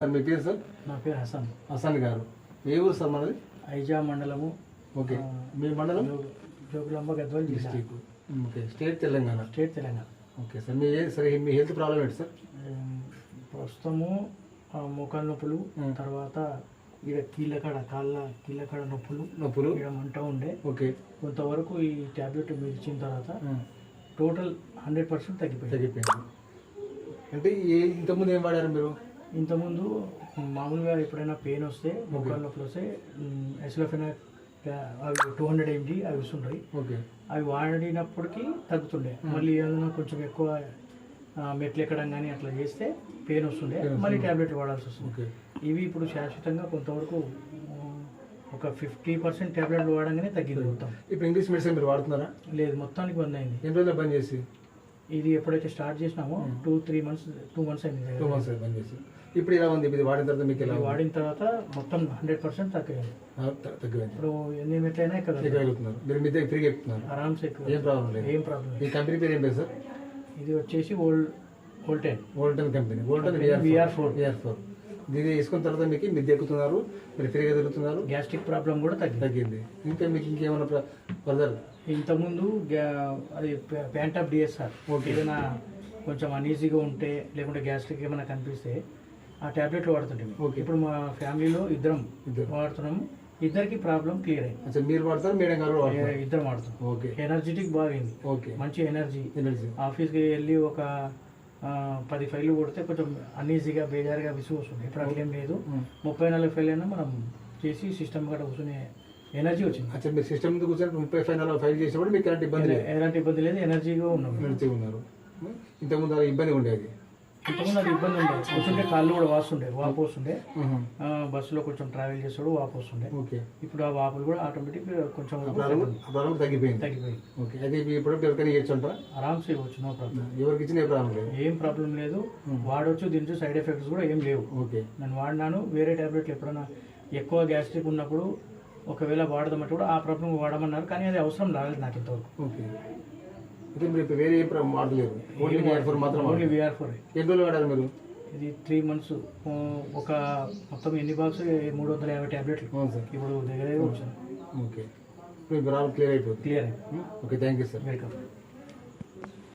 Sir మీ పేరు sir? నా పేరు హసన్. హసన్ గారు. ఏ ఊరు సార్ మనది? ఐజా మండలము. ఓకే. మీ మండలం? Jogulamba Gadwal district. Okay. State Telangana. State Telangana. Okay sir. మీ హెల్త్ ప్రాబ్లం ఏంటి సార్? ప్రస్తుతము మోకాల నొప్పులు, తర్వాత ఇక్కడ కాళ్ళ కీళ్ళకాడ నొప్పులు ఇక్కడ మంట ఉండే. ఓకే. కొంతవరకు ఈ ట్యాబ్లెట్ మీరు ఇచ్చిన తర్వాత టోటల్ 100% తగ్గిపోయింది. అంటే ఇంతకుముందు ఏం వాడారు మీరు? ఇంతకుముందు మామూలుగా ఎప్పుడైనా పెయిన్ వస్తే, మోకాల నొప్పులు వస్తే ఎస్లోఫెనాక్ అవి 200 mg అవి వస్తుంటాయి. ఓకే. అవి వాడినప్పటికీ తగ్గుతుండే. మళ్ళీ ఏదైనా కొంచెం ఎక్కువ మెట్లు ఎక్కడం కానీ అట్లా చేస్తే పెయిన్ వస్తుండే, మళ్ళీ ట్యాబ్లెట్లు వాడాల్సి వస్తుంది. ఇవి ఇప్పుడు శాశ్వతంగా కొంతవరకు ఒక 50% ట్యాబ్లెట్లు వాడంగానే తగ్గింది మొత్తం. ఇప్పుడు ఇంగ్లీష్ మెడిసిన్ మీరు వాడుతున్నారా? లేదు, మొత్తానికి బంద్ అయింది. ఎన్ని రోజులు బంద్ చేసి? ఇది ఎప్పుడైతే స్టార్ట్ చేసినామో 2 మంత్స్ అయింది. 2 months బంద్ చేసి. ఇప్పుడు ఇలా ఉంది. ఇది వాడిన తర్వాత మీకు ఎలా? వాడిన తర్వాత మొత్తం 100% తగ్గింది. ఇప్పుడు ఎన్ని మెట్లైనా ఎక్కగలుగుతున్నారు మీరు? మీ దగ్గర ఫ్రీగా ఎక్కుతున్నారు ఆరామ్స్. ఎక్కువ ఏం ప్రాబ్లం లేదు. ఏం ప్రాబ్లం లేదు. ఈ కంపెనీ పేరు ఏం పేరు సార్? ఇది వచ్చేసి వోల్టన్ కంపెనీ. వోల్టన్ VR4. దీన్ని వేసుకున్న తర్వాత మీకు మిద్దె ఎక్కుతున్నారు, మీరు ఫ్రీగా తిరుగుతున్నారు. గ్యాస్ట్రిక్ ప్రాబ్లం కూడా తగ్గింది. ఇంకా మీకు ఇంకేమైనా ఫర్దర్? ఇంతకుముందు అది ప్యాంట్ ఆఫ్ డిఎస్ఆర్ ఏదైనా కొంచెం అనీజీగా ఉంటే, లేకుంటే గ్యాస్ట్రిక్ ఏమైనా కనిపిస్తే ఆ ట్యాబ్లెట్లు వాడుతుంటాం. ఇప్పుడు మా ఫ్యామిలీలో ఇద్దరం వాడుతున్నాము. ఇద్దరికి ప్రాబ్లం క్లియర్ అయింది. మీరు వాడతారు, మేడం గారు ఇద్దరం వాడుతాం. ఓకే. ఎనర్జెటిక్ బాగైంది. ఓకే. మంచి ఎనర్జీ. ఆఫీస్కి వెళ్ళి ఒక 10 ఫైళ్ళు కొడితే కొంచెం అన్ఈజీగా బేజారుగా విసుగు వస్తుంది. ఇప్పుడు అట్లేం లేదు. 34 ఫైల్ అయినా మనం చేసి సిస్టమ్ గట్రా కూర్చునే ఎనర్జీ వచ్చింది. అచ్చా, మీరు సిస్టమ్ ముందు కూర్చొని 35 ఫైల్ చేసినప్పుడు మీకు ఎలాంటి ఇబ్బంది లేదు. ఎనర్జీగా ఉన్నారు. ఇంతకుముందు అది ఇబ్బంది ఉండేది. ఇంతకుముందు అది ఇబ్బంది ఉండేది. కూర్చుంటే కాళ్ళు కూడా వాపు వస్తుండే. బస్సులో కొంచెం ట్రావెల్ చేస్తాడు, వాపు వస్తుండే. ఓకే. ఇప్పుడు ఆ వాపులు కూడా ఆటోమేటిక్ కొంచెం తగ్గిపోయింది. ఓకే. అయితే ఇప్పుడు ఎవరికైనా ఇవ్వచ్చు అంటారా? ఆరామ్స్ ఇవ్వచ్చు, నో ప్రాబ్లం. ఎవరికి ఇచ్చిన ఏం ప్రాబ్లం లేదు. వాడవచ్చు. దీని సైడ్ ఎఫెక్ట్స్ కూడా ఏం లేవు. ఓకే. నేను వాడినాను. వేరే ట్యాబ్లెట్లు ఎప్పుడైనా ఎక్కువ గ్యాస్ట్రిక్ ఉన్నప్పుడు ఒకవేళ వాడదామంటే కూడా ఆ ప్రాబ్లం వాడమన్నారు, కానీ అది అవసరం రాలేదు నాకు ఇంతవరకు. ఓకే. అయితే మీరు వేరే ఏ ప్రాబ్లం వాడలేదు? ఓన్లీ VR4 మాత్రం? Only VR4. ఎన్ని రోజులు వాడారు మీరు? ఇది 3 months. ఒక మొత్తం ఎన్ని బాక్స్? 350 ట్యాబ్లెట్లు. సార్. ఇప్పుడు దగ్గర వచ్చాను. ఓకే. ఇప్పుడు క్లియర్ అయిపోతుంది. క్లియర్ అయింది. Okay. Thank you sir. Welcome.